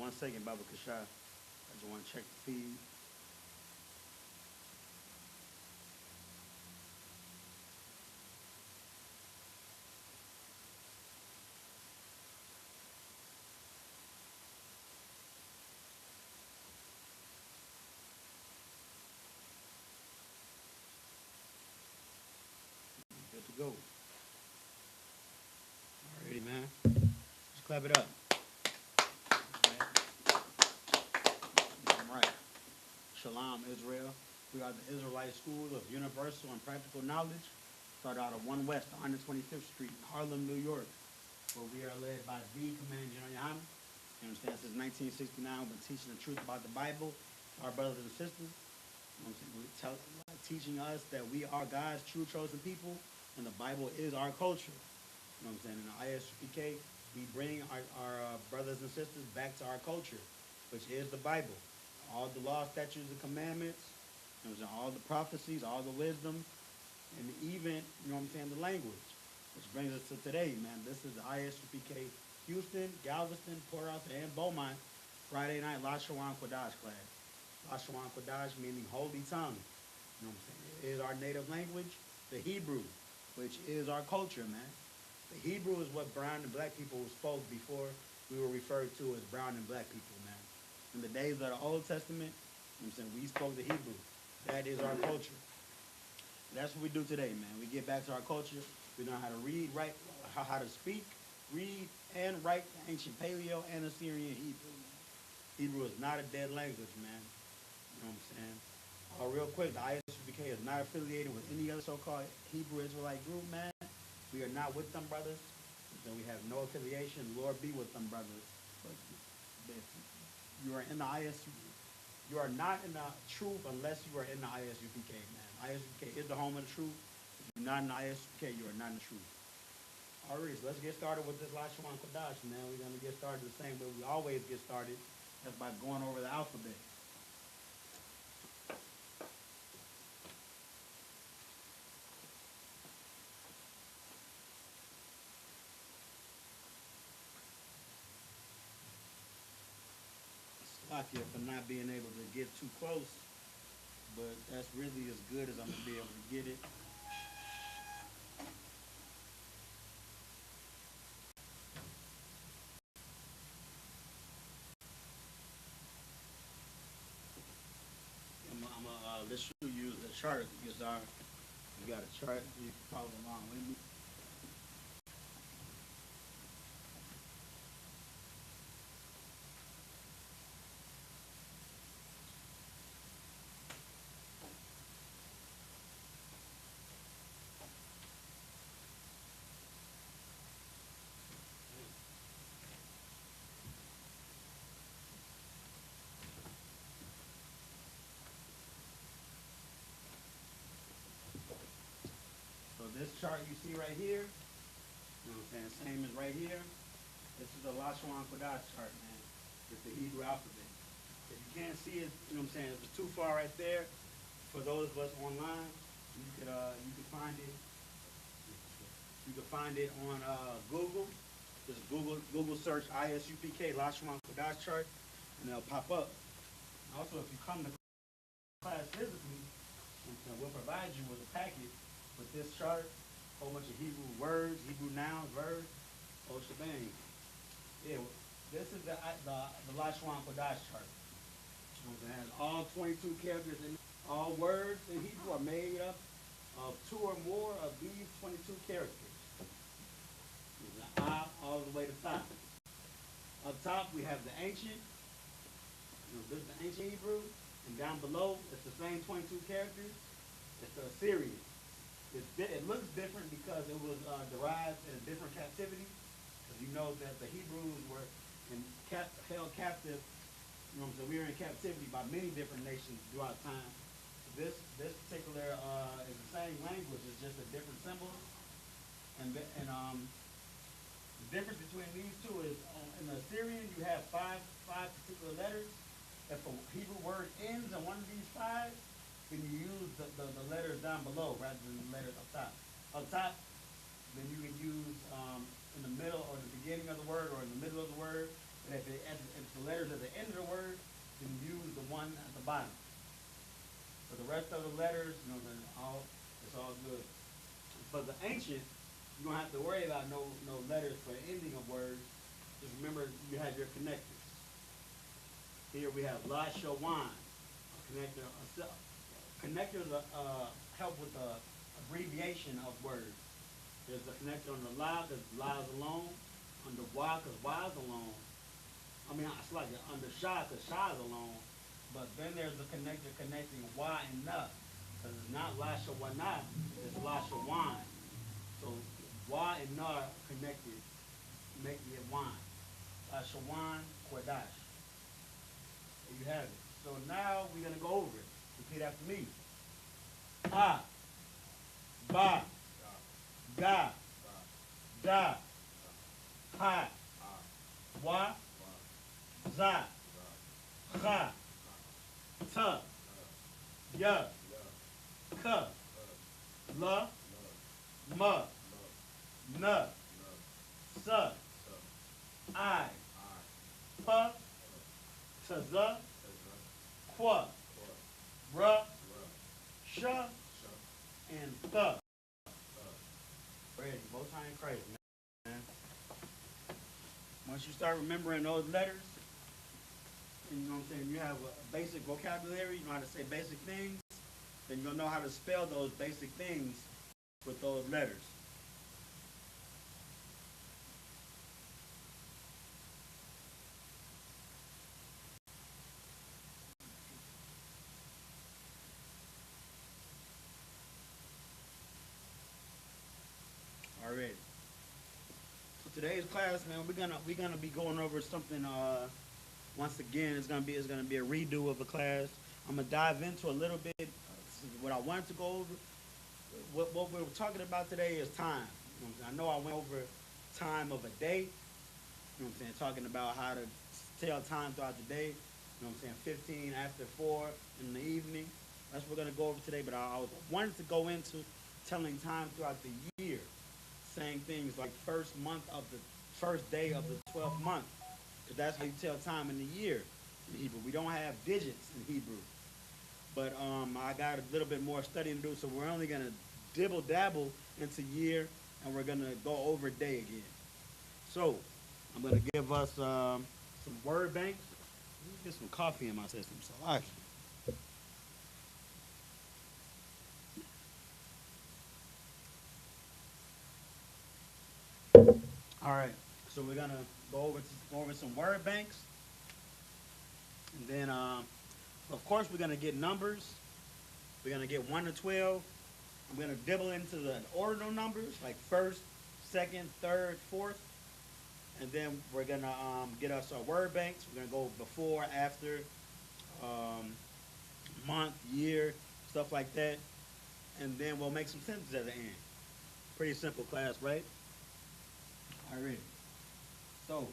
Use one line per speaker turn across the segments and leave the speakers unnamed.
1 second, Baba Kasha. I just want to check the feed. Good to go. Alrighty, man. Just clap it up. All right. Shalom, Israel. We are the Israelite School of Universal and Practical Knowledge. Started out of 1 West, 125th Street, Harlem, New York, where we are led by the Commanding General Yohana. You understand? Since 1969, we've been teaching the truth about the Bible to our brothers and sisters. You know what I'm saying? Teaching us that we are God's true chosen people, and the Bible is our culture. You know what I'm saying? In the ISUPK, we bring our brothers and sisters back to our culture, which is the Bible. All the law, statutes, and commandments, you know what I'm saying? All the prophecies, all the wisdom, and even, you know what I'm saying, the language. Which brings us to today, man. This is the ISUPK Houston, Galveston, Port Arthur, and Beaumont Friday night Lashawan Qadash class. Lashawan Qadash meaning holy tongue. You know what I'm saying? It is our native language, the Hebrew, which is our culture, man. The Hebrew is what brown and black people spoke before we were referred to as brown and black people, man. In the days of the Old Testament, you know what I'm saying, we spoke the Hebrew. That is our culture. That's what we do today, man. We get back to our culture. We know how to read, write, how to speak, read, and write the ancient Paleo and Assyrian Hebrew. Hebrew is not a dead language, man. You know what I'm saying? Real quick, the ISUPK is not affiliated with any other so-called Hebrew Israelite group, man. We are not with them brothers. So we have no affiliation. Lord be with them brothers. But if you are in the ISUPK, you are not in the truth unless you are in the ISUPK, man. ISUPK is the home of the truth. If you're not in the ISUPK, you are not in the truth. All right, so let's get started with this Lashawan Qadash, man. We're going to get started the same way we always get started. That's by going over the alphabet. Slovakia for not being able to get too close, but that's really as good as I'm going to be able to get it. Let's show you the chart. Because you got a chart. You can follow along with me. So this chart you see right here, you know what I'm saying, same as right here. This is the Lashawan Qadash chart, man. It's the Hebrew alphabet. If you can't see it, you know what I'm saying, if it's too far right there, for those of us online, you could find it. You can find it on Google. Just Google search ISUPK Lashawan Qadash chart, and it'll pop up. Also, if you come to class physically, we'll provide you with a packet with this chart, a whole bunch of Hebrew words, Hebrew nouns, verbs, whole shebang. Yeah, this is the Lashawan Qadash chart. It has all 22 characters in it. All words in Hebrew are made up of 2 or more of these 22 characters. The I all the way to top. Up top we have the ancient. This is the ancient Hebrew, and down below it's the same 22 characters. It's the Assyrian. It looks different because it was derived in a different captivity. Because you know that the Hebrews were held captive. You know what I'm saying? We were in captivity by many different nations throughout time. This particular is the same language. It's just a different symbol. And the difference between these two is in the Assyrian you have five particular letters. If a Hebrew word ends on one of these 5, then you use the letters down below rather than the letters up top. Up top, then you can use in the middle or the beginning of the word or in the middle of the word. And if the letters at the end of the word, then use the one at the bottom. For the rest of the letters, then it's all good. For the ancient, you don't have to worry about no letters for the ending of words. Just remember you have your connectors. Here we have Lashawan, a connector. Connectors help with the abbreviation of words. There's a connector on the La, because La is alone. On the Wa, because Wa is alone. I mean, it's like on the Sha, because Sha is alone. But then there's the connector connecting Wa and Na. Because it's not Lashawana, it's Lashawan. So Wa and Na are connected, making it Wan. Lashawan Qadash. There you have it. So now we're going to go over it. Repeat after me. Ha, Ba, Ga, Da, Ha, Wa, Za, Cha, Ta, Ya, Ka, La, Ma, Na, Sa, I, Pa, Taza, Qua, Ra, Sha, and Tha. Ready, both time crazy, man. Once you start remembering those letters, and you know what I'm saying, you have a basic vocabulary, you know how to say basic things, then you'll know how to spell those basic things with those letters. Alright. So today's class, man, we're gonna be going over something. Once again, it's gonna be a redo of a class. I'm gonna dive into a little bit what I wanted to go over. What we're talking about today is time. You know, I know I went over time of a day. You know what I'm saying? Talking about how to tell time throughout the day. You know what I'm saying? 15 after 4 in the evening. That's what we're gonna go over today. But I wanted to go into telling time throughout the year. Saying things like first day of the 12th month. Because that's how you tell time in the year in Hebrew. We don't have digits in Hebrew. But I got a little bit more studying to do, so we're only going to dibble-dabble into year, and we're going to go over day again. So I'm going to give us some word banks. Let me get some coffee in my system. So all right. So we're going to go over some word banks. And then, of course, we're going to get numbers. We're going to get 1 to 12. I'm going to dibble into the ordinal numbers, like first, second, third, fourth. And then we're going to get us our word banks. We're going to go before, after, month, year, stuff like that. And then we'll make some sentences at the end. Pretty simple class, right? All right. So,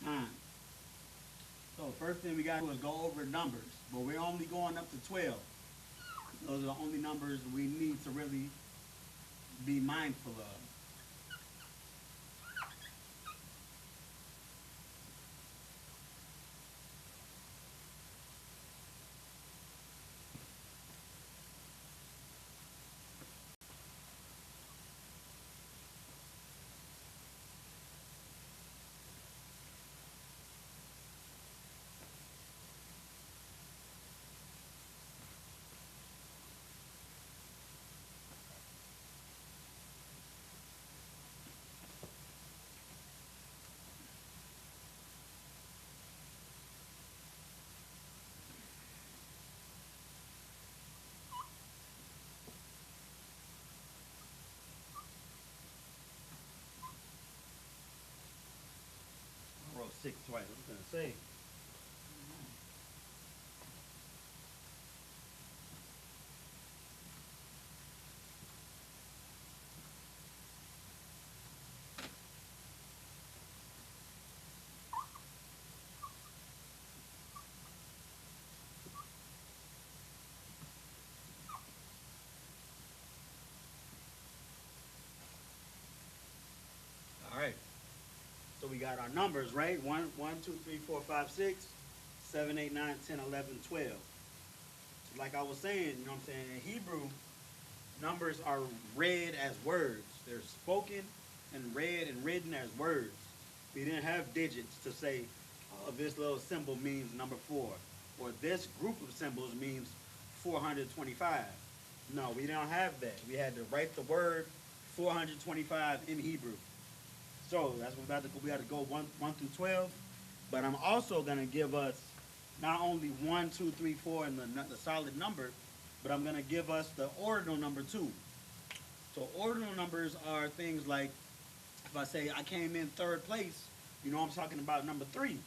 time. So first thing we got to do is go over numbers, but we're only going up to 12. Those are the only numbers we need to really be mindful of. I wrote 6 twice. I was going to say. got our numbers, right? 1, 1, 2, 3, 4, 5, 6, 7, 8, 9, 10, 11, 12. So like I was saying, you know what I'm saying? In Hebrew, numbers are read as words. They're spoken and read and written as words. We didn't have digits to say, oh, this little symbol means number 4, or this group of symbols means 425. No, we don't have that. We had to write the word 425 in Hebrew. So that's what we got to go. We got to go 1 through 12. But I'm also gonna give us not only 1, 2, 3, 4, and the solid number, but I'm gonna give us the ordinal number too. So ordinal numbers are things like, if I say I came in third place, you know I'm talking about number 3.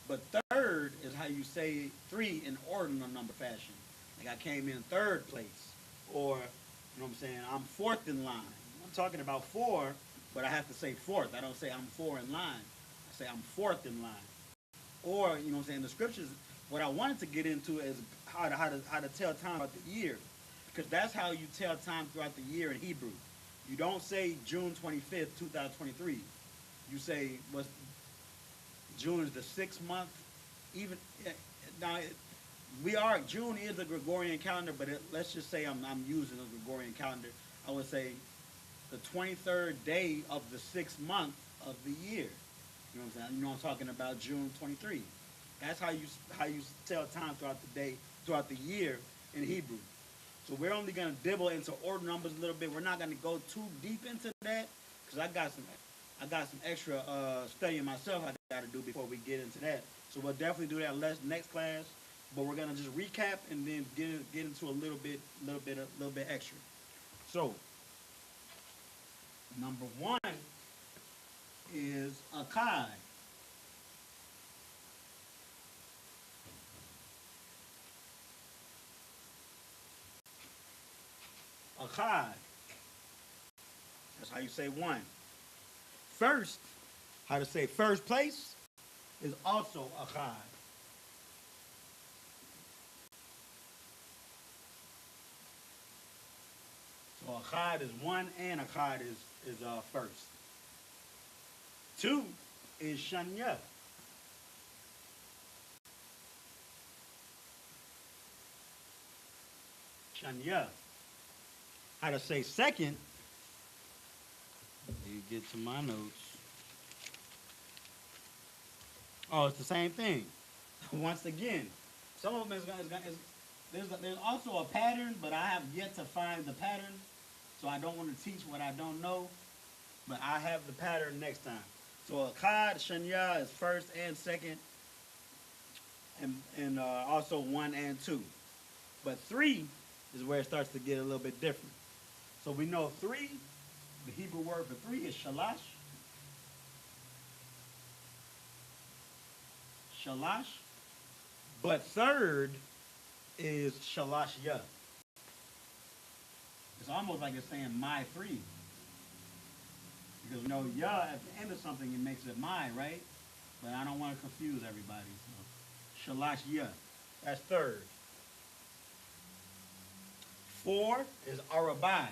But third is how you say 3 in ordinal number fashion. Like I came in third place, or you know what I'm saying, I'm fourth in line. I'm talking about 4, but I have to say fourth. I don't say I'm 4 in line. I say I'm fourth in line. Or, you know what I'm saying, the scriptures, what I wanted to get into is how to tell time throughout the year. Because that's how you tell time throughout the year in Hebrew. You don't say June 25th, 2023. You say, what's June is the 6th month. Even now, June is a Gregorian calendar, but let's just say I'm using a Gregorian calendar. I would say the 23rd day of the 6th month of the year. You know what I'm saying? You know I'm talking about June 23. That's how you tell time throughout the day, throughout the year in Hebrew. So we're only gonna dibble into order numbers a little bit. We're not gonna go too deep into that because I got some extra studying myself I got to do before we get into that. So we'll definitely do that next class. But we're gonna just recap and then get into a little bit extra. So number 1 is Akai. Akai. That's how you say 1. First, how to say first place is also Akai. So Achad is 1 and Achad is first. 2 is Shanya. Shanya. How to say second? You get to my notes. Oh, it's the same thing. Once again, some of them there's also a pattern, but I have yet to find the pattern, so I don't want to teach what I don't know. But I have the pattern next time. So Akkad, Shanya is first and second, and also 1 and 2. But 3 is where it starts to get a little bit different. So we know 3, the Hebrew word for 3 is shalash. Shalash. But third is shalashya. It's almost like it's saying my 3. Because you know, ya at the end of something, it makes it my, right? But I don't want to confuse everybody. So shalashya. That's third. 4 is arabai.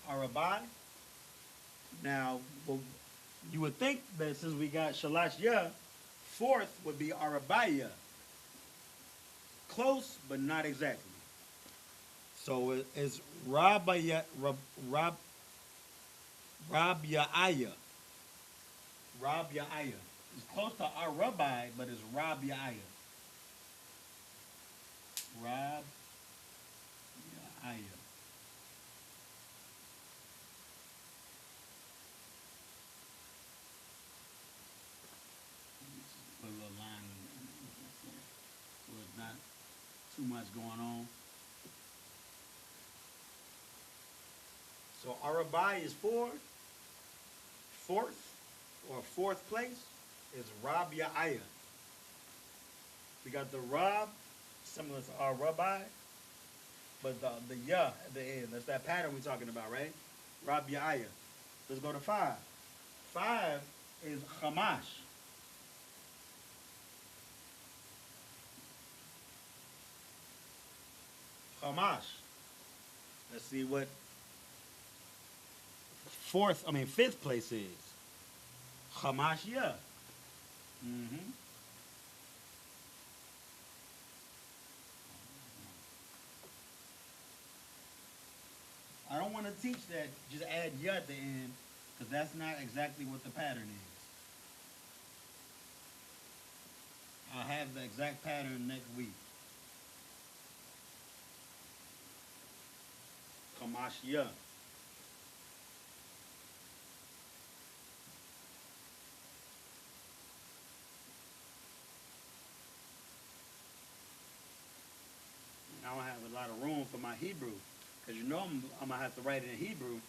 Arabai. Now, well, you would think that since we got Shalashya, 4th would be Arabaya. Close, but not exactly. So it's Rabya'aya. Rabya'aya. It's close to Arabai, but it's Rabya'aya. Rabya'aya. Put a little line so it's not too much going on. So Arabai is 4. 4th or 4th place is Rabya'aya. We got the Rab, similar to our Rabbi, but the Ya at the end. That's that pattern we're talking about, right? Rabya'aya. Let's go to 5. 5 is Hamash. Hamash. Let's see what fifth place is Hamashia. Mm-hmm. I don't want to teach that just add ya at the end because that's not exactly what the pattern is. I'll have the exact pattern next week. Kamashia. I don't have a lot of room for my Hebrew because you know I'm gonna have to write it in Hebrew.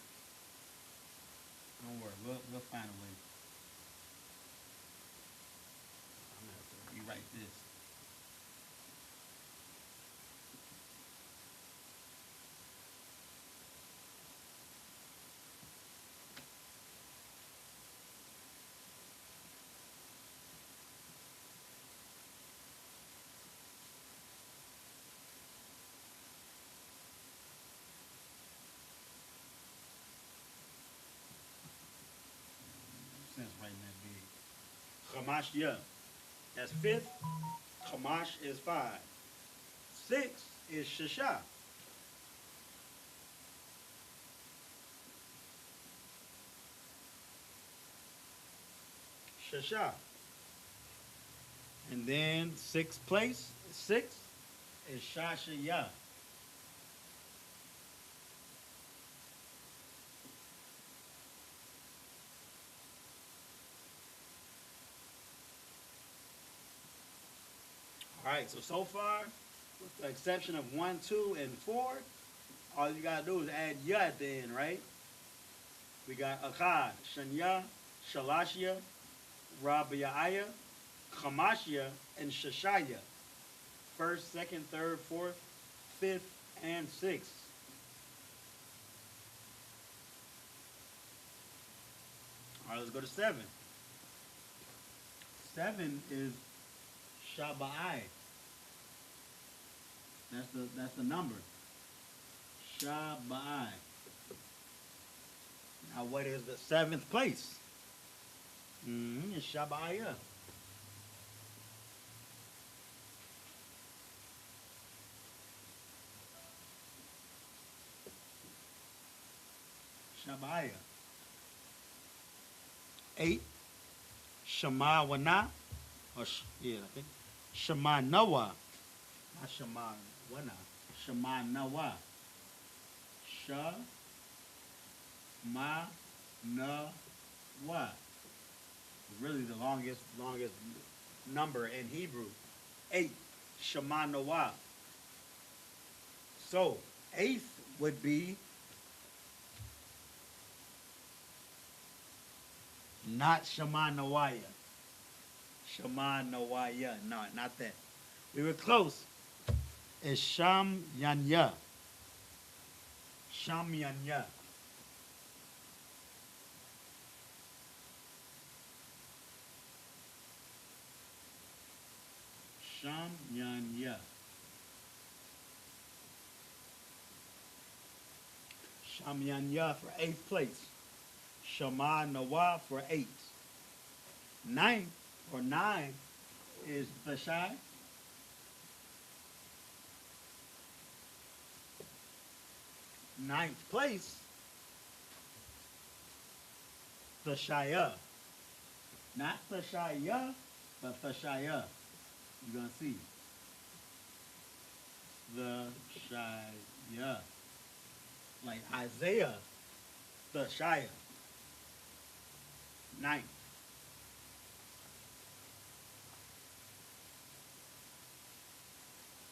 Don't worry, we'll find a way. I'm gonna have to rewrite this. Sense writing that big. Kamashia. That's fifth. Kamash is 5. 6 is Shasha. Shasha. And then 6th place, 6 is Shashaya. All right, so far, with the exception of 1, 2, and 4, all you gotta do is add ya at the end, right? We got Akkad, Shanya, Shalashia, Rabiaya, Chamashia, and Shashaya. First, second, third, fourth, fifth, and sixth. All right, let's go to 7. 7 is Shabai. That's the number. Shabai. Now, what is the 7th place? It's Shabaya. Shabaya. 8, Shema Wana. I think. Shema Noah. Not Shema Wana. Shema Noah. Ma Noah. Really the longest number in Hebrew. 8, Shema Noah. So 8th would be not Shema Noaya. Shema Noaya. No, not that. We were close. It's Sham Yanya. Sham Yanya. Sham Yanya. Sham Yanya for 8th place. Shema Noah for 8. 9 or 9 is Thashai. 9th place, Thashaya. Not Thashaya, but Thashaya. You're going to see. Thashaya. Like Isaiah, Thashaya. 9th.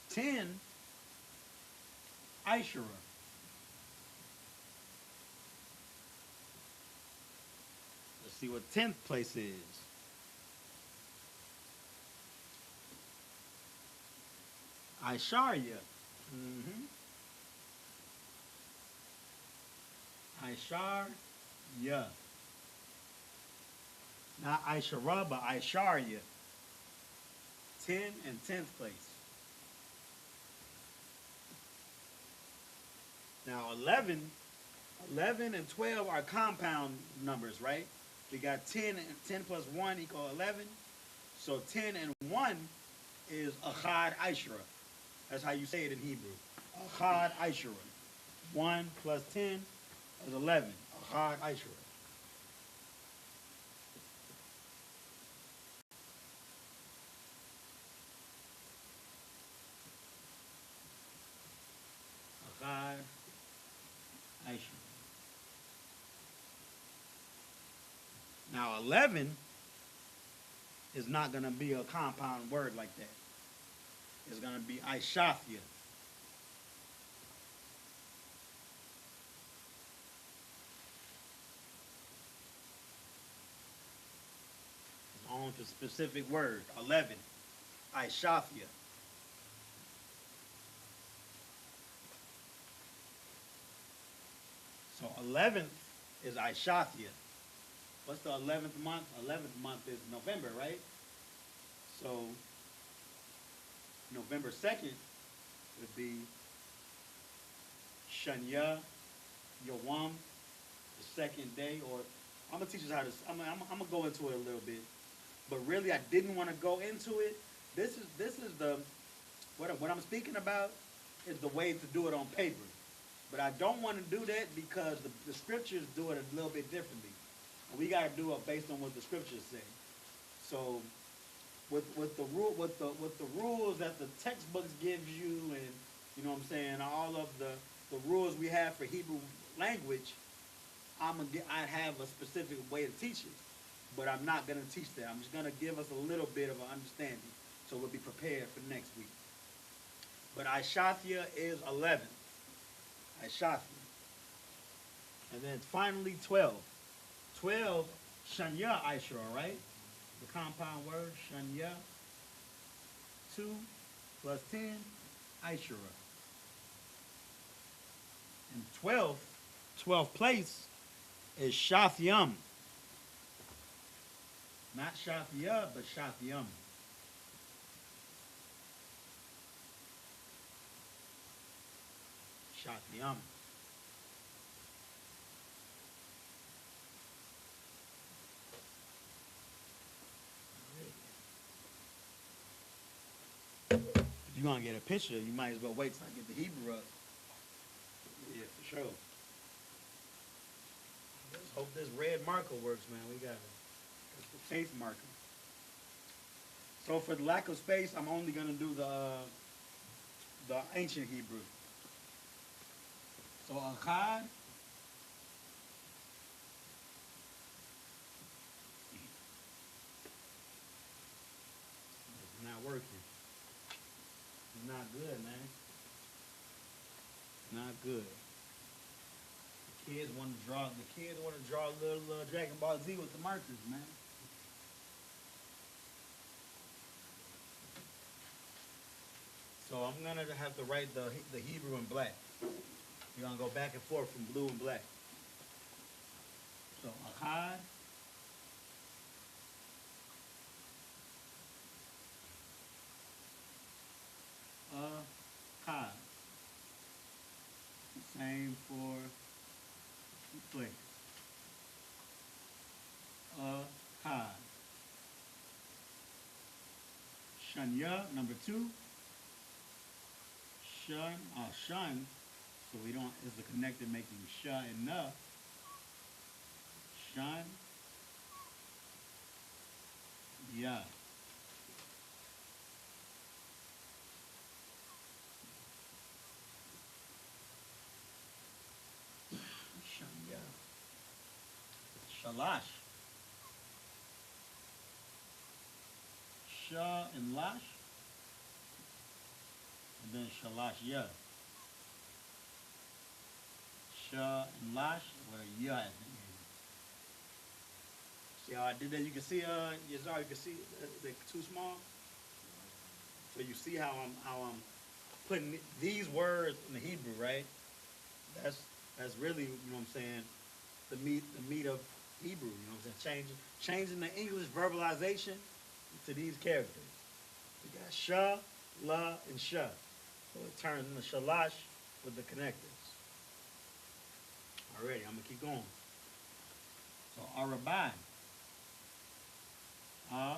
10, Ishura. Let's see what 10th place is. Isharya. Isharya. Not Ishara, but Isharya. 10 and 10th place. Now 11 11 and 12 are compound numbers, right? We got 10 and 10 plus 1 equal 11. So 10 and 1 is Achad Aishra. That's how you say it in Hebrew. Achad Aishra. 1 plus 10 is 11. Achad Aishra. Achad Aishra. Now 11 is not going to be a compound word like that. It's going to be Aishathia. It's on to specific word. 11. Aishathia. So 11th is Aishathia. What's the 11th month? 11th month is November, right? So November 2nd would be Shanya Yawam, the second day. Or I'm gonna teach us how to. I'm gonna go into it a little bit, but really I didn't want to go into it. This is the what I'm speaking about is the way to do it on paper, but I don't want to do that because the scriptures do it a little bit differently. We got to do it based on what the scriptures say. So, with the rules that the textbooks gives you, and you know what I'm saying, all of the rules we have for Hebrew language, I have a specific way to teach it, but I'm not gonna teach that. I'm just gonna give us a little bit of an understanding, so we'll be prepared for next week. But Aishathia is 11. Aishathia, and then finally 12. 12, Shanya Aishra, right? The compound word, Shanya. 2 plus 10, Aishra. And 12th place is Shathyam. Not Shathia, but Shathyam. Shathyam. If you're gonna get a picture, you might as well wait till I get the Hebrew up. Yeah, for sure. Let's hope this red marker works, man. We got the faith marker. So for the lack of space, I'm only gonna do the ancient Hebrew. So Achad. It's not working. It's not good, man. Not good. The kids want to draw. The kids want to draw a little Dragon Ball Z with the markers, man. So I'm gonna have to write the Hebrew in black. You're gonna go back and forth from blue and black. So Achad. Achad. Same for play. Achad. Shanya, number 2. Shun. So we don't, is the connector making sha and na. Shun. Yeah. Shanya. Shalash. Sha and lash. And then shalash ya. Sha and lash with a ya at the end. See how I did that? You can see Yazar, you can see they're too small. So you see how I'm putting these words in the Hebrew, right? That's really, you know what I'm saying, the meat of Hebrew, you know what I'm saying? Changing the English verbalization to these characters. We got sha, la, and sha. So it turns into shalash with the connectors. Already, I'm gonna keep going. So Arabai. Ra.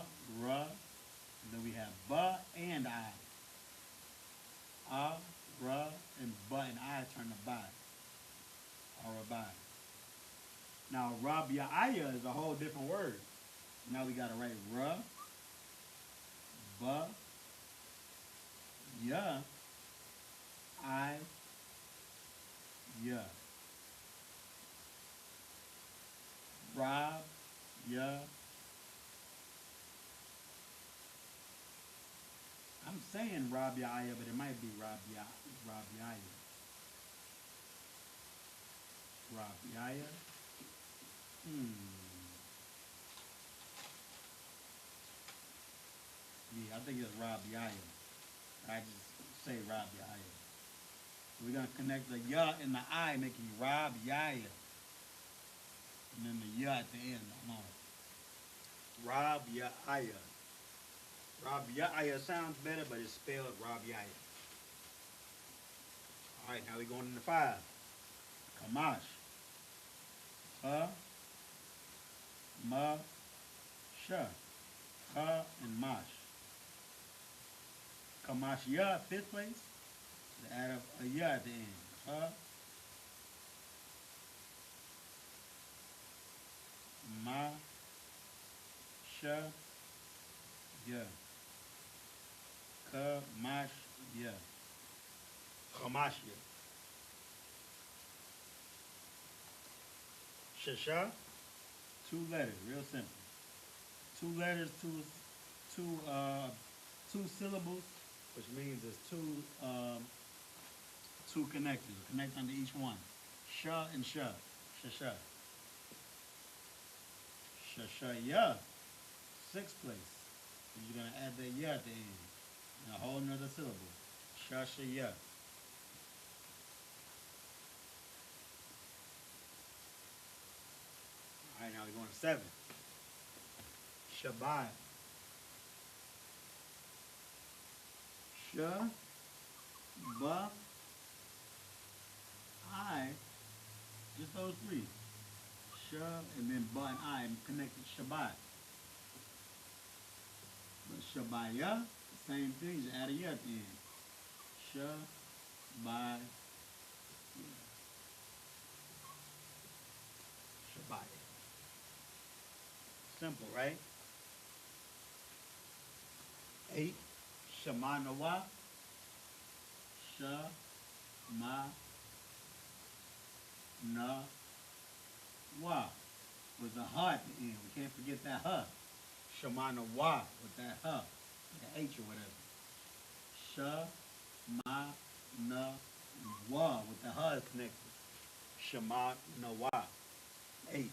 And then we have ba and I. Ra and ba and I turn to ba. Arabai. Now Rabia'aya is a whole different word. Now we gotta write ra, ba, ya, I, ya. Rab, ya. I'm saying Rabia'aya, but it might be Rabia'aya. Rabia'aya. Yeah, I think it's Rabia'aya. I just say Rabia'aya. We're gonna connect the ya and the I, making Rabia'aya. And then the ya at the end. No. Rabia'aya. Rabia'aya sounds better, but it's spelled Rabia'aya. Alright, now we're going into 5. Kamash. Ha, ma, sha. Ha and mash. Kamash ya, 5th place. To add a ya at the end. Ha, ma, sha, ya. Kamash ya. Kamash ya. Shasha, 2 letters, real simple. 2 letters, two syllables, which means there's two connectors. Connect under each one. Sha and sha. Shasha. Shashaya, 6th place. You're gonna add that ya at the end. And a whole nother syllable. Shashaya. Alright, now we're going to 7. Shabbat. Sha, ba, I. Just those 3. Sha and then ba and I connected Shabbat. But Shabaya, same thing, just add a ya at the end. Shabaya. Shabaya. Simple, right? 8. Shamanawa. Sha, ma, na, wa. With the ha at the end. We can't forget that ha. Shamanawa with that ha. The H or whatever. Sha, ma, na, wa with the ha is connected. Shamanawa. 8.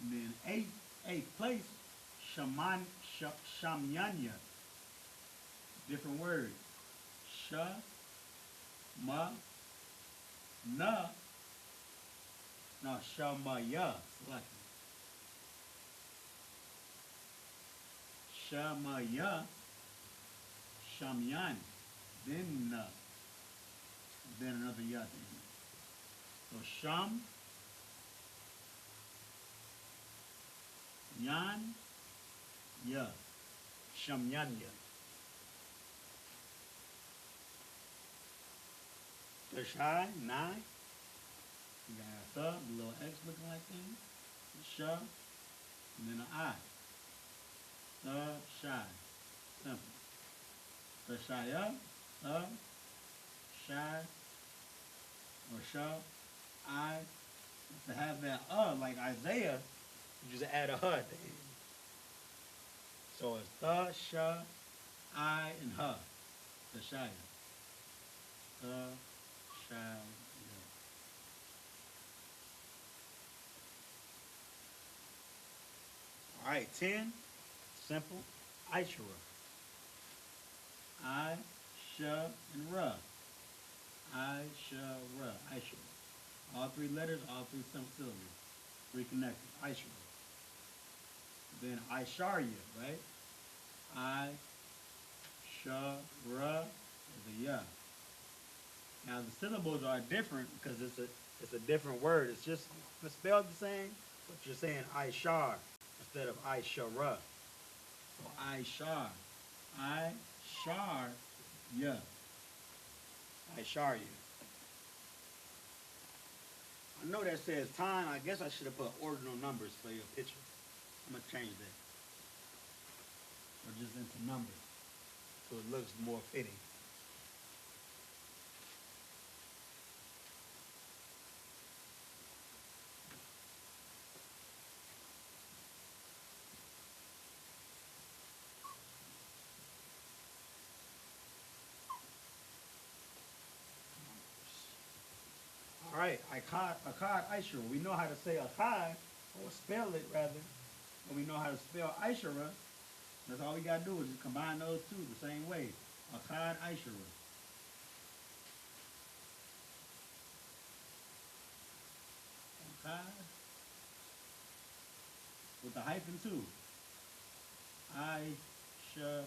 And then 8th place, Shamyanya. Different word. Sha, ma, na. No, Shamaya. Select it. Shamaya. Shamyan. Then na. Then another ya thing. So Sham. Yan. Ya. Shamyanya. Shai, 9. You got a the little X looking like thing. Sha, and then an I. Shai. Simple. Shaya, Shai, or Sha, I. To have that like Isaiah, you just add a at the end. So it's Sha, I, and Shaya. Shaya. All right, 10, simple, Ishra. I, Sha, and Ra. I, Sha, Ra, Ishra. All 3 letters, all 3 syllables. Reconnected, Ishra. Then Isharya, right? I, Sha, Ra is a ya. Now the syllables are different because it's a different word. It's just it's spelled the same, but you're saying Ishar instead of Ishara. So Ishar, Ishar, yeah, Ishar, yeah. I know that says time. I guess I should have put ordinal numbers for your picture. I'm gonna change that, or just into numbers, so it looks more fitting. All right, Akkad, Ishara. We know how to say Akkad, or spell it rather, and we know how to spell Ishara. That's all we gotta do is just combine those two the same way. Akkad, Ishara. Akkad with the hyphen too. Ishara.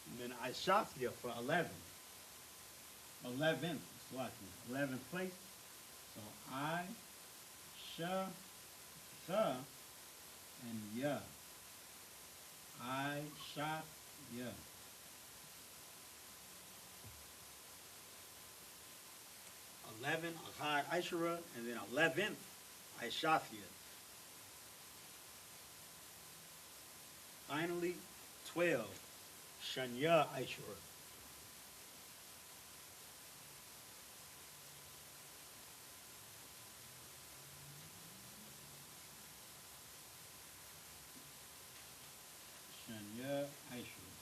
And then Ishafia for 11. 11th, Swati. 11th place. So I, Sha, Sha, and Ya. I, Sha, Ya. 11, Akkad, Ishara, and then 11th, Ishafia. Finally, 12, Shanya, Ishara. Shanya, Ishara.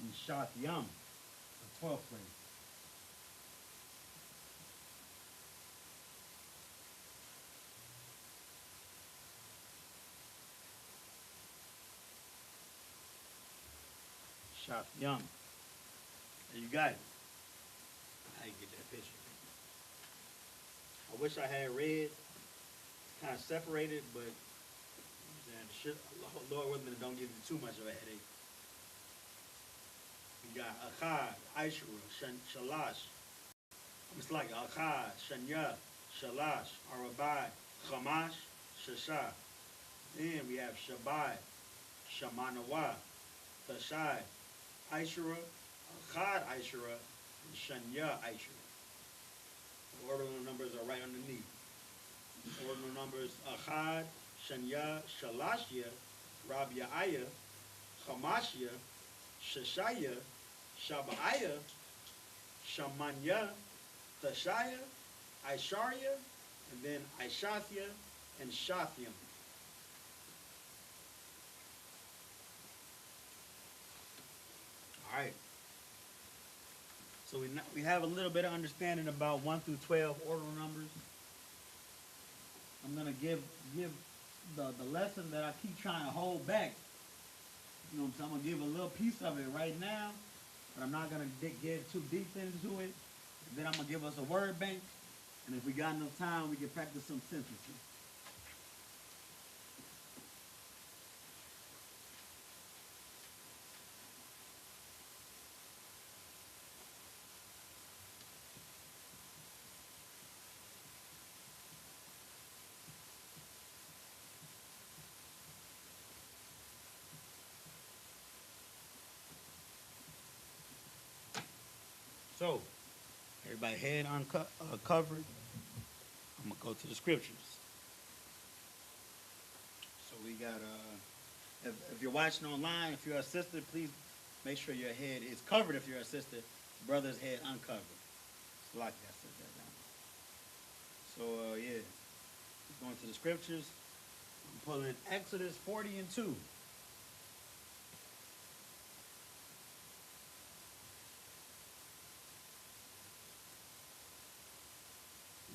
And Shatyam, the 12th place. Shatyam. There you got it. I get that picture. I wish I had red. It's kind of separated, but Lord willing, don't give you too much of a headache. You got Akkad, Ishara, Shalash. It's like Akkad, Shanya, Shalash, Arabai, Chamash, Shasha. Then we have Shabai, Shamanawa, Tashai, Ishara, Akkad, Ishara, and Shanya, Ishara. The ordinal numbers are right underneath. The ordinal numbers Akkad, Shanya, Shalashya, Rabia'aya, Chamashya, Shashaya, Shaba'aya, Shamanya, Tashaya, Isharya, and then Ishathya and Shathyam. All right. So we have a little bit of understanding about 1 through 12 ordinal numbers. I'm gonna give the lesson that I keep trying to hold back. You know, so I'm gonna give a little piece of it right now, but I'm not gonna get too deep into it. Then I'm gonna give us a word bank, and if we got enough time, we can practice some synthesis. So, everybody head covered. I'm gonna go to the scriptures. So we got if you're watching online, if you're a sister, please make sure your head is covered. If you're a sister, brother's head uncovered. It's like I said that down. So yeah, going to the scriptures. I'm pulling Exodus 40 and 2. And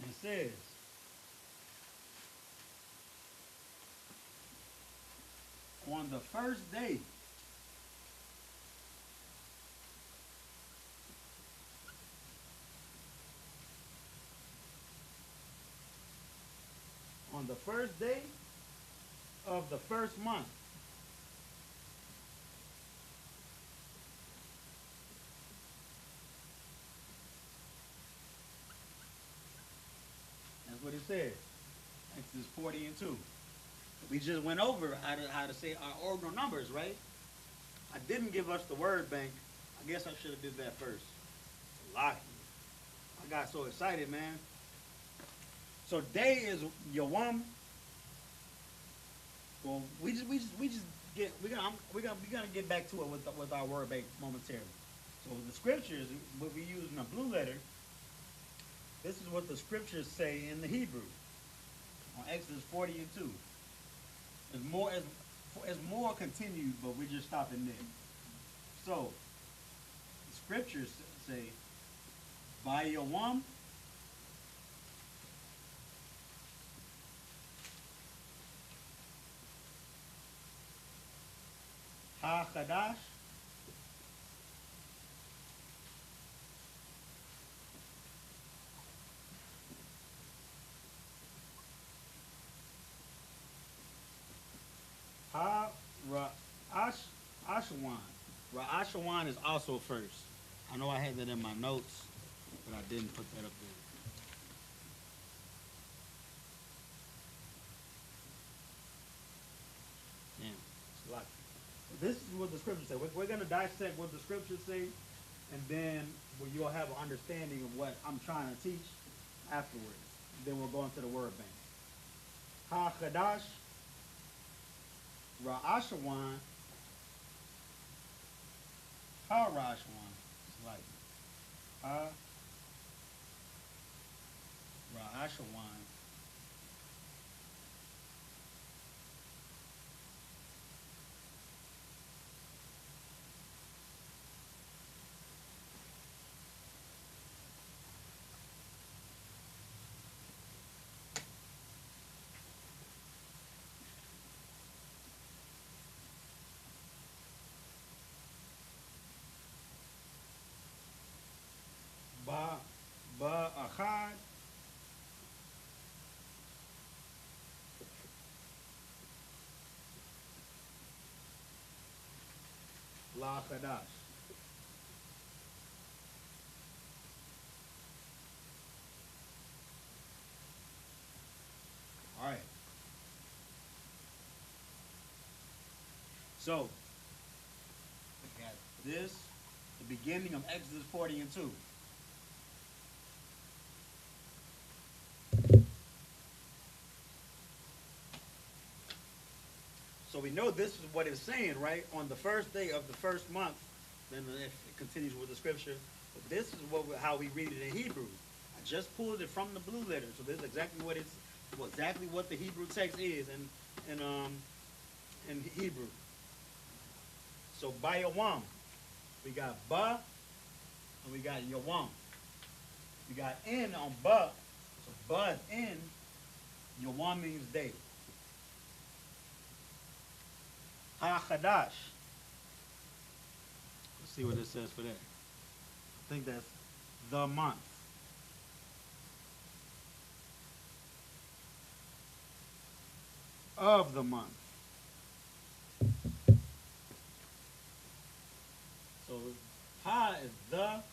it says, on the first day on the first day of the first month. That's what it says. Exodus 40 and 2. We just went over how to say our ordinal numbers, right? I didn't give us the word bank. I guess I should have did that first. Lucky. I got so excited, man. So day is Yawam. Well, we gonna get back to it with our word bank momentarily. So the scriptures, what we use in a blue letter, this is what the scriptures say in the Hebrew on Exodus 40 and 2. It's more continued, but we're just stopping there. So the scriptures say, by Yawam, Ha Qadash, Ha Lashawan. Lashawan is also first. I know I had that in my notes, but I didn't put that up there. Damn, it's a lot. This is what the scriptures say. We're going to dissect what the scriptures say, and then you'll have an understanding of what I'm trying to teach afterwards. Then we'll go into the word bank. Ha Qadash, Lashawan, Ha Lashawan. It's like Ha Lashawan. Ba Achad, La Qadash. All right. So we got this, the beginning of Exodus 40 and 2. So we know this is what it's saying, right? On the first day of the first month, then it continues with the scripture. But this is how we read it in Hebrew. I just pulled it from the blue letter, so this is exactly what the Hebrew text is in Hebrew. So by Yawam, we got ba and we got Yawam. We got in on ba, so ba is in. Yawam means day. Ha Qadash. Let's see what it says for that. I think that's the month. Of the month. So Ha is the,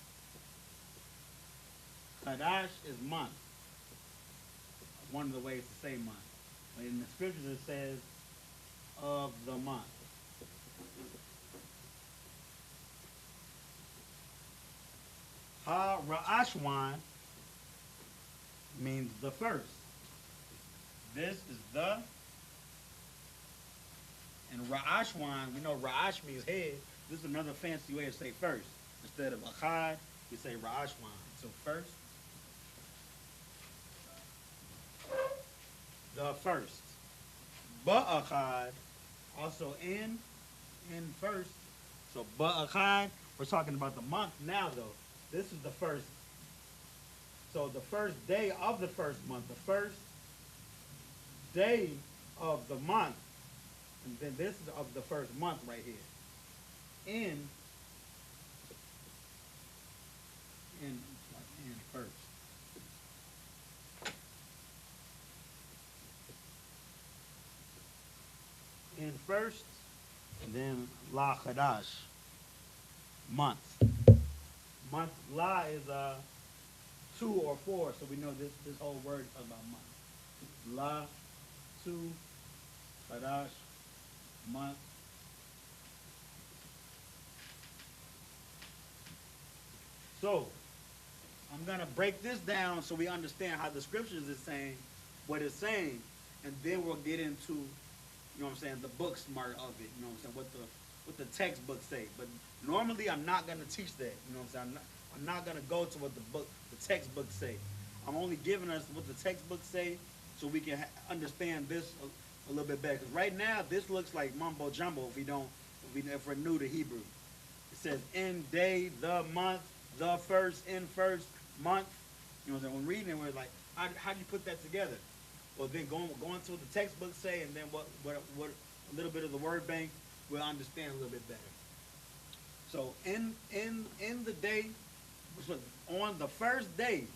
Qadash is month. One of the ways to say month. But in the scriptures it says of the month. Ha Lashawan means the first. This is the, and Lashawan, we know Ra'ash means head. This is another fancy way to say first. Instead of Achad, we say Lashawan. So first, the first. Ba'achad, also in first. So Ba'achad, we're talking about the month now though. This is the first. So the first day of the first month, the first day of the month, and then this is of the first month right here. In first. first, and then La Qadash, month. Month La is 2 or 4, so we know this whole word is talking about month. La, 2, Qadash, month. So I'm gonna break this down so we understand how the scriptures is saying what it's saying, and then we'll get into, you know what I'm saying, the book smart of it, you know what I'm saying, what the textbooks say. But normally I'm not gonna teach that, you know what I'm saying. I'm not gonna go to what the textbooks say. I'm only giving us what the textbooks say so we can understand this a little bit better. Because right now this looks like mumbo jumbo if we're new to Hebrew. It says in day, the month, the first, in first, month. You know what I'm saying? When reading it, we're like, how do you put that together? Well, then going to what the textbooks say, and then what a little bit of the word bank, we'll understand a little bit better. So in the day, so on the first day,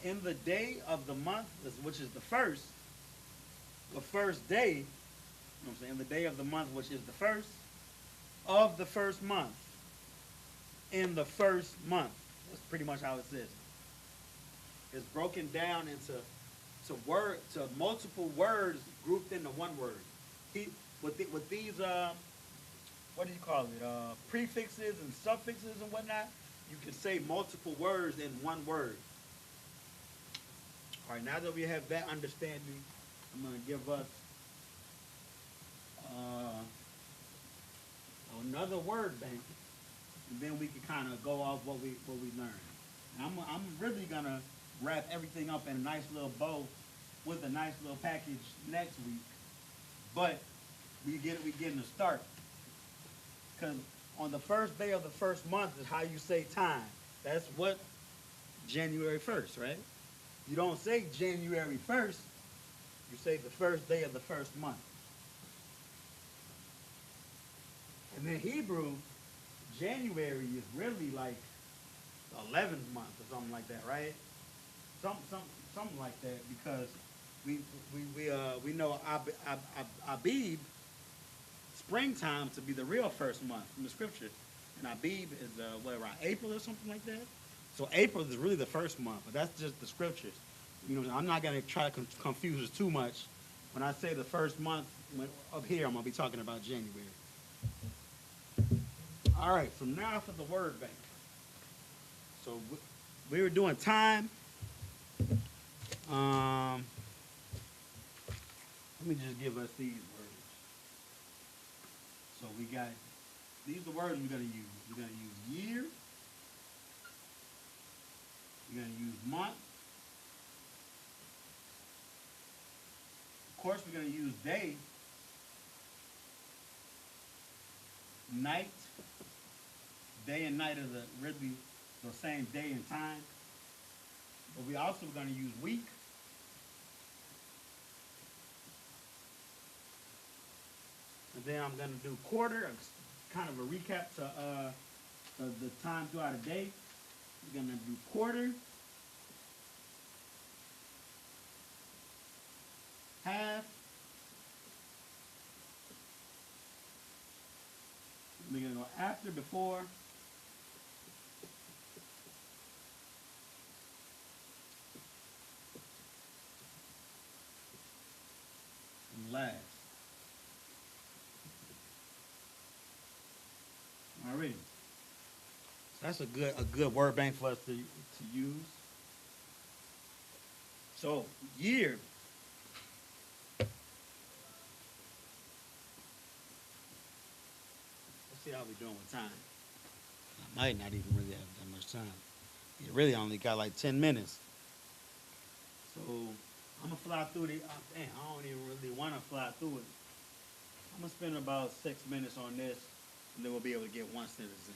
in the day of the month, which is the first day, you know what I'm saying, the day of the month, which is the first of the first month, in the first month. That's pretty much how it says. It's broken down into multiple words grouped into one word. With these what do you call it? Prefixes and suffixes and whatnot, you can say multiple words in one word. All right, now that we have that understanding, I'm going to give us another word bank, and then we can kind of go off what we learned. And I'm really going to wrap everything up in a nice little bow with a nice little package next week. But we getting a start. Because on the first day of the first month is how you say time. That's what January 1st, right? You don't say January 1st. You say the first day of the first month. And then Hebrew, January is really like the 11th month or something like that, right? Something like that, because we know Abib, springtime, to be the real first month in the scripture, and Abib is around April or something like that. So April is really the first month, but that's just the scriptures. You know, I'm not going to try to confuse us too much. When I say the first month up here, I'm going to be talking about January. All right, so now for the word bank. So we were doing time. Let me just give us these words. So we got, these are the words we're going to use. We're going to use year. We're going to use month. Of course, we're going to use day, night. Day and night are really the same day and time. But we also going to use week. And then I'm going to do quarter, kind of a recap to the time throughout a day. We're going to do quarter, half, we're going to go after, before, and last. Alright. So that's a good word bank for us to use. So year. Let's see how we're doing with time. I might not even really have that much time. You really only got like 10 minutes. So I'm gonna fly through the. I don't even really want to fly through it. I'm gonna spend about 6 minutes on this, and then we'll be able to get one sentence in.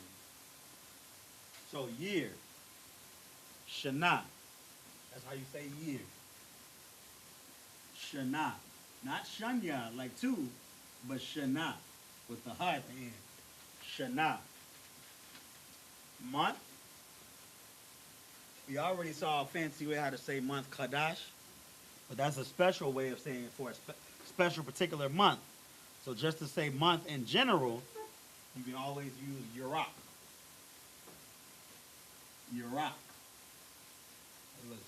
So year, Shana. That's how you say year. Shana, not Shanya like two, but Shana with the ha at the end. Shana. Month. We already saw a fancy way how to say month, Qadash, but that's a special way of saying it for a special particular month. So just to say month in general, you can always use Yurak. Yurak. Look,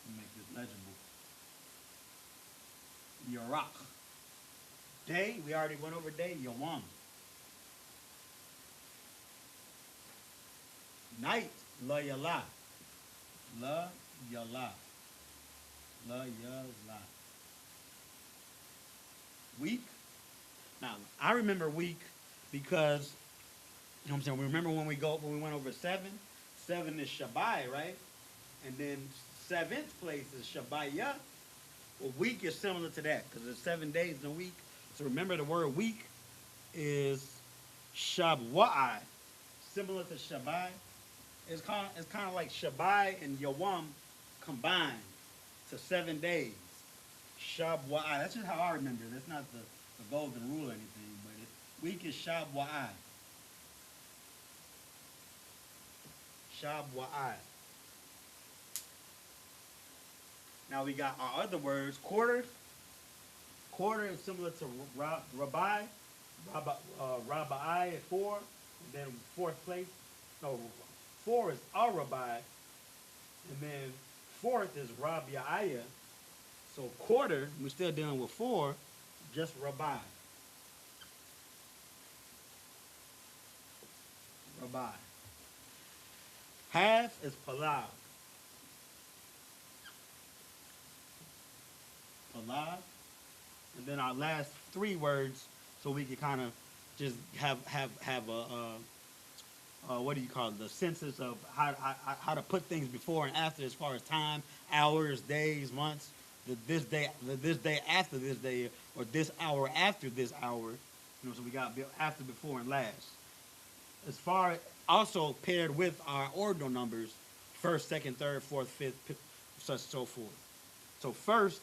let me make this legible. Yurak. Day, we already went over day, Yawam. Night, La Yala. La Yala. La Yala. Week. Now, I remember week because, you know what I'm saying, we remember when we went over 7? 7 is Shabbai, right? And then 7th place is Shabbaya. Well, week is similar to that because there's 7 days in a week. So remember the word week is Shabwai, similar to Shabbai. It's kind of like Shabbai and Yawam combined to 7 days. Shabwai. That's just how I remember it. That's not the golden rule or anything, but week is Shabwai. Shabwai. Now we got our other words. Quarter. Quarter is similar to Rabbi. Rabbi at 4. And then 4th place. No, 4 is Arabai. And then 4th is Rabia'aya. So quarter, we're still dealing with 4, just Rabbi. Rabbi. Half is Palag. Palag. And then our last 3 words, so we can kind of just have a what do you call it? The census of how to put things before and after, as far as time, hours, days, months. This day after this day, or this hour after this hour. You know, so we got after, before, and last. As far also paired with our ordinal numbers, 1st, 2nd, 3rd, 4th, 5th, such and so forth. So first,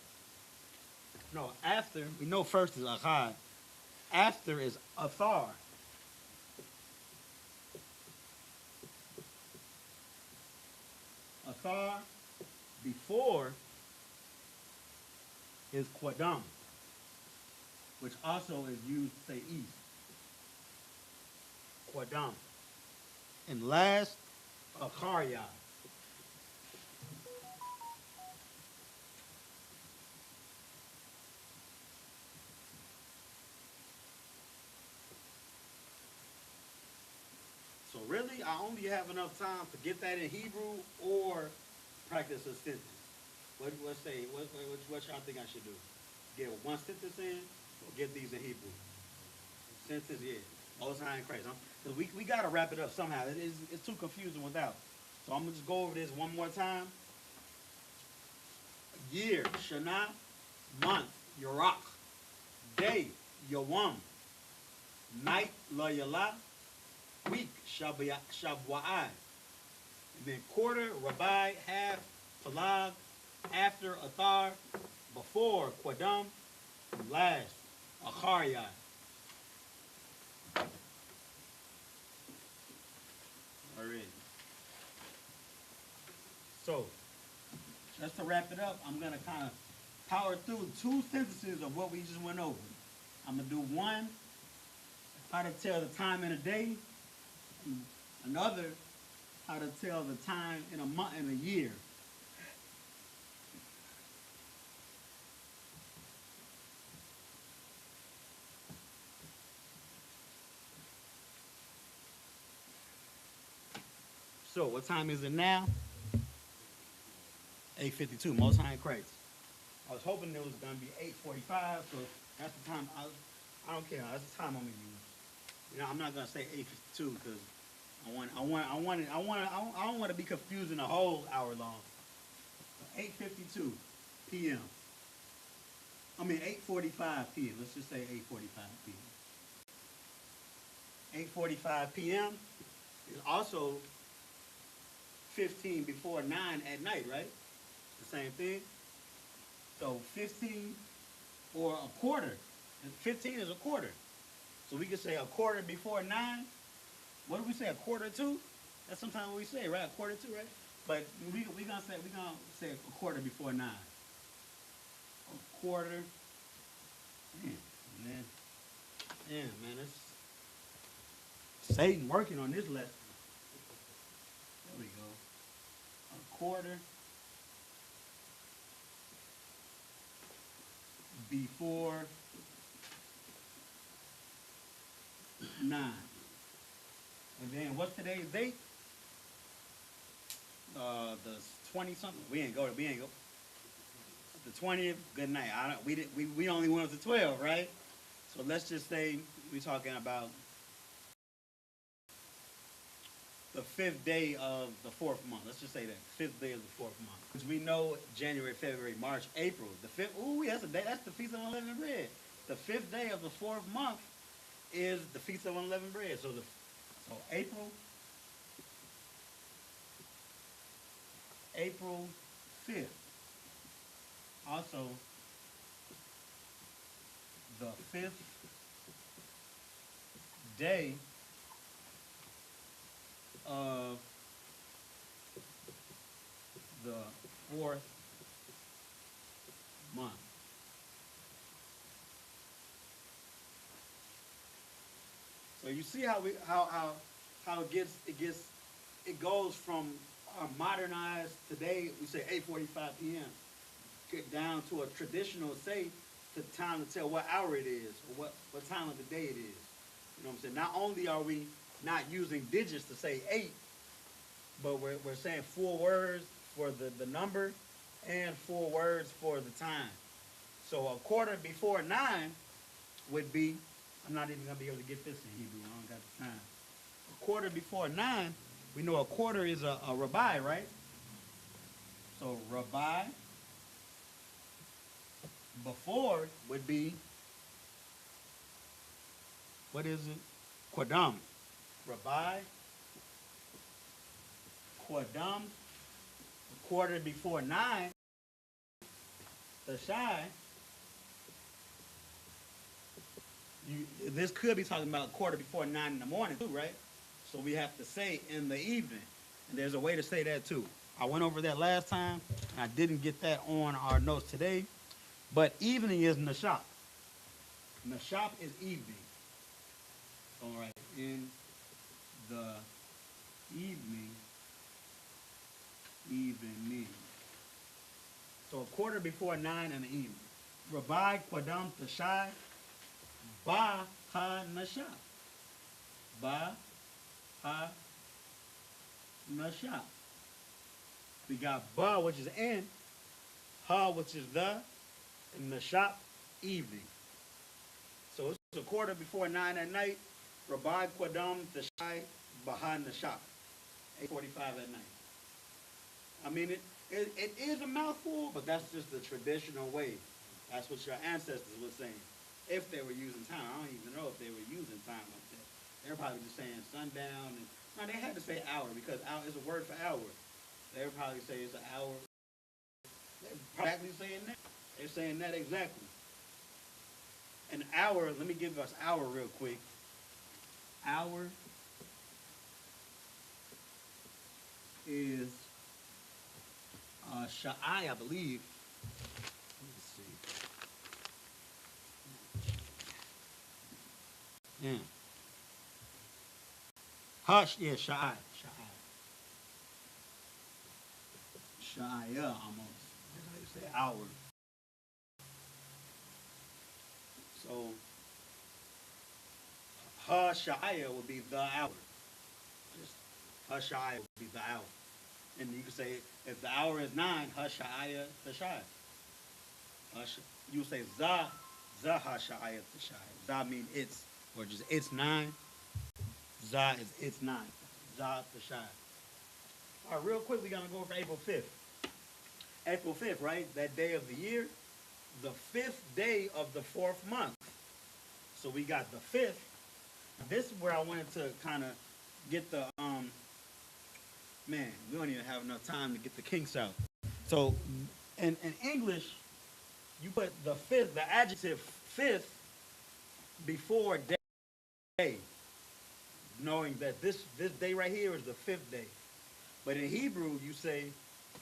no, after, we know first is Achad. After is Athar. Athar. Before is Qadam, which also is used to say east. Qadam. And last, Akharya. So really, I only have enough time to get that in Hebrew or practice a sentence. What y'all think I should do? Get one sentence in, or get these in Hebrew? Sentence, yeah. Most High and Christ. Because we got to wrap it up somehow. It's too confusing without. So I'm going to just go over this one more time. Year, Shana. Month, Yurak. Day, Yawam. Night, La Yala. Week, Shabwai. And then quarter, Rabbi. Half, Palag. After, Athar. Before, Qadam. And last, Acharya. All right. So, just to wrap it up, I'm going to kind of power through 2 sentences of what we just went over. I'm going to do one, how to tell the time in a day. Another, how to tell the time in a month and a year. So, what time is it now? 8:52, Most High in Christ. I was hoping it was going to be 8:45, so that's the time. I don't care. That's the time I'm going to use. You know, I'm not going to say 8:52 because I don't want to be confusing a whole hour long. 8:52 p.m. I mean 8:45 p.m. Let's just say 8:45 p.m. 8:45 p.m. is also 15 before 9 at night, right? The same thing. So 15 or a quarter. And 15 is a quarter. So we could say a quarter before 9. What do we say? A quarter to? That's sometimes what we say, right? A quarter to, right? But we're gonna say a quarter before 9. A quarter. Man. Yeah, man, it's Satan working on this lesson. There we go. A quarter before 9. And then what's today's date? The 20 something. We ain't go. The 20th. Good night. I don't. We only went up to 12, right? So let's just say we're talking about the 5th day of the 4th month. Let's just say that 5th day of the 4th month, because we know January, February, March, April. The 5th. Ooh, that's a day. That's the Feast of Unleavened Bread. The 5th day of the 4th month is the Feast of Unleavened Bread. So April 5th. Also, the 5th day of the 4th month. So you see how it goes from our modernized today, we say 8:45 p.m. get down to a traditional say the time to tell what hour it is or what time of the day it is. You know what I'm saying? Not only are we not using digits to say 8, but we're saying 4 words for the number and 4 words for the time. So a quarter before 9 would be, I'm not even going to be able to get this in Hebrew. I don't got the time. A quarter before 9, we know a quarter is a rabbi, right? So rabbi before would be, what is it? Quadam. Rabbi, Quadam, a quarter before 9, the Shai. This could be talking about a quarter before 9 in the morning too, right? So we have to say in the evening. And there's a way to say that too. I went over that last time, and I didn't get that on our notes today. But evening is Nashap. Nashap is evening. All right, in the evening. So a quarter before 9 in the evening. Rabbi Quadam Tashai Ba Ha Nashap. Ba Ha Nashap. We got Ba, which is in, Ha, which is the, and Nashap, evening. So it's a quarter before 9 at night. Rabbi Quadam Tashai Baha Nashap. 8:45 at night. I mean, it is a mouthful, but that's just the traditional way. That's what your ancestors were saying. If they were using time. I don't even know if they were using time like that. They were probably just saying sundown. No, they had to say hour because hour is a word for hour. They would probably say it's an hour. They're probably saying that. They're saying that exactly. An hour, let me give us hour real quick. Hour is Sha'ai, I believe. Let's see. Yeah. Hush, yeah, Sha'ai. Sha'ai, yeah, almost. That's how you say hour. So, Sha'ai would be the hour. Just Sha'ai would be the hour. And you can say, if the hour is 9, Sha'ai Tashai. You say Za Hasha'ai Tashai. Za means it's, or just it's 9. Za is it's 9. Za Tashai. All right, real quick, we're going to go for April 5th. April 5th, right? That day of the year. The 5th day of the 4th month. So we got the 5th. This is where I wanted to kind of get the, man, we don't even have enough time to get the kinks out. So in English, you put the 5th, the adjective 5th, before day, knowing that this day right here is the 5th day. But in Hebrew, you say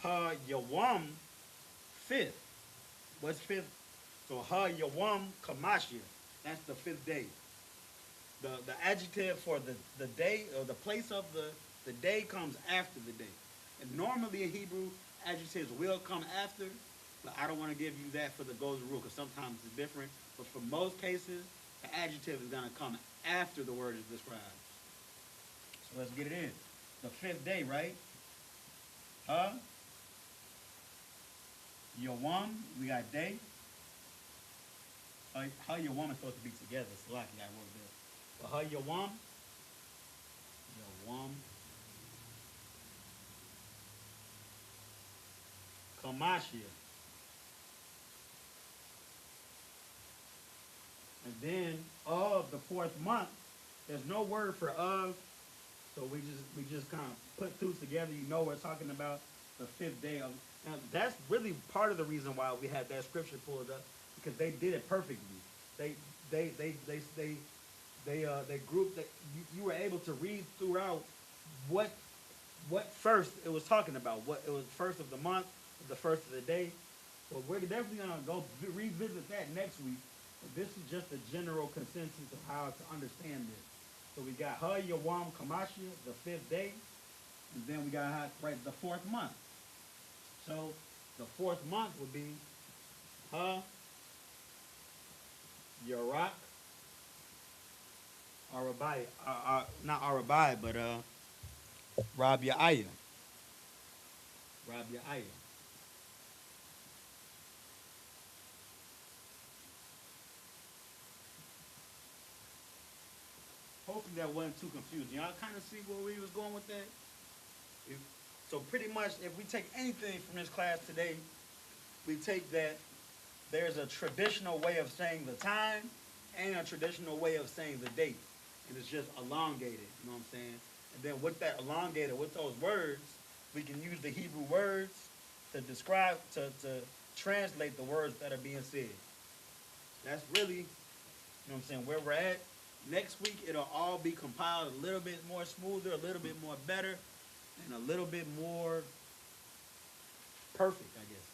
Ha Yawam 5th. What's 5th? So Ha Yawam Kamashia. That's the 5th day. The adjective for the day or the place of the day comes after the day. And normally in Hebrew, adjectives will come after, but I don't want to give you that for the golden rule because sometimes it's different. But for most cases, the adjective is going to come after the word is described. So let's get it in. The fifth day, right? Yawam, we got day. How Yawam is supposed to be together. It's like that word there. But how Yawam, Kamashia. And then of the fourth month, there's no word for of, so we just kind of put two together. You know we're talking about the fifth day of. Now that's really part of the reason why we had that scripture pulled up because they did it perfectly. They grouped that you were able to read throughout what first it was talking about. What it was first of the month, the first of the day. So we're definitely gonna go revisit that next week. But this is just a general consensus of how to understand this. So we got Ha Yawam Kamashia, the fifth day, and then we got the fourth month. So the fourth month would be Ha Yarak Arabai, not Arabai, but Rabia'ayah. Rabia'ayah. Hopefully that wasn't too confusing. Y'all kind of see where we was going with that? So pretty much, if we take anything from this class today, we take that there's a traditional way of saying the time and a traditional way of saying the date. And it's just elongated, you know what I'm saying? And then with that elongated, with those words, we can use the Hebrew words to describe, to translate the words that are being said. That's really, you know what I'm saying, where we're at. Next week, it'll all be compiled a little bit more smoother, a little bit more better, and a little bit more perfect, I guess.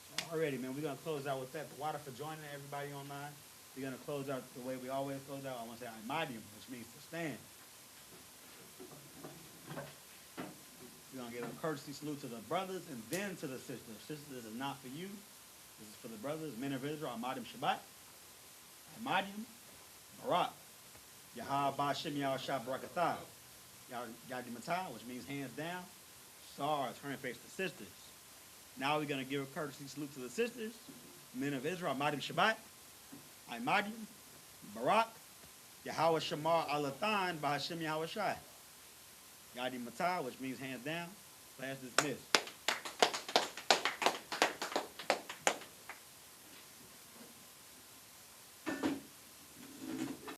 So already, man, we're going to close out with that. The water for joining everybody online. We're going to close out the way we always close out. I want to say Imadium, which means to stand. We're going to give a courtesy salute to the brothers and then to the sisters. Sisters, this is not for you. This is for the brothers, men of Israel. Imadium Shabbat. Imadium Barak. Yahah Ba'Shem Yahushua Barakatah. Yadi Matah, which means hands down. Sar, turn and face the sisters. Now we're going to give a courtesy salute to the sisters, men of Israel. Imadium Shabbat. Imadium Barak. Yahweh Shamar Alathan Ba'Shem Yahushua. Yadi Matah, which means hands down. Class dismissed.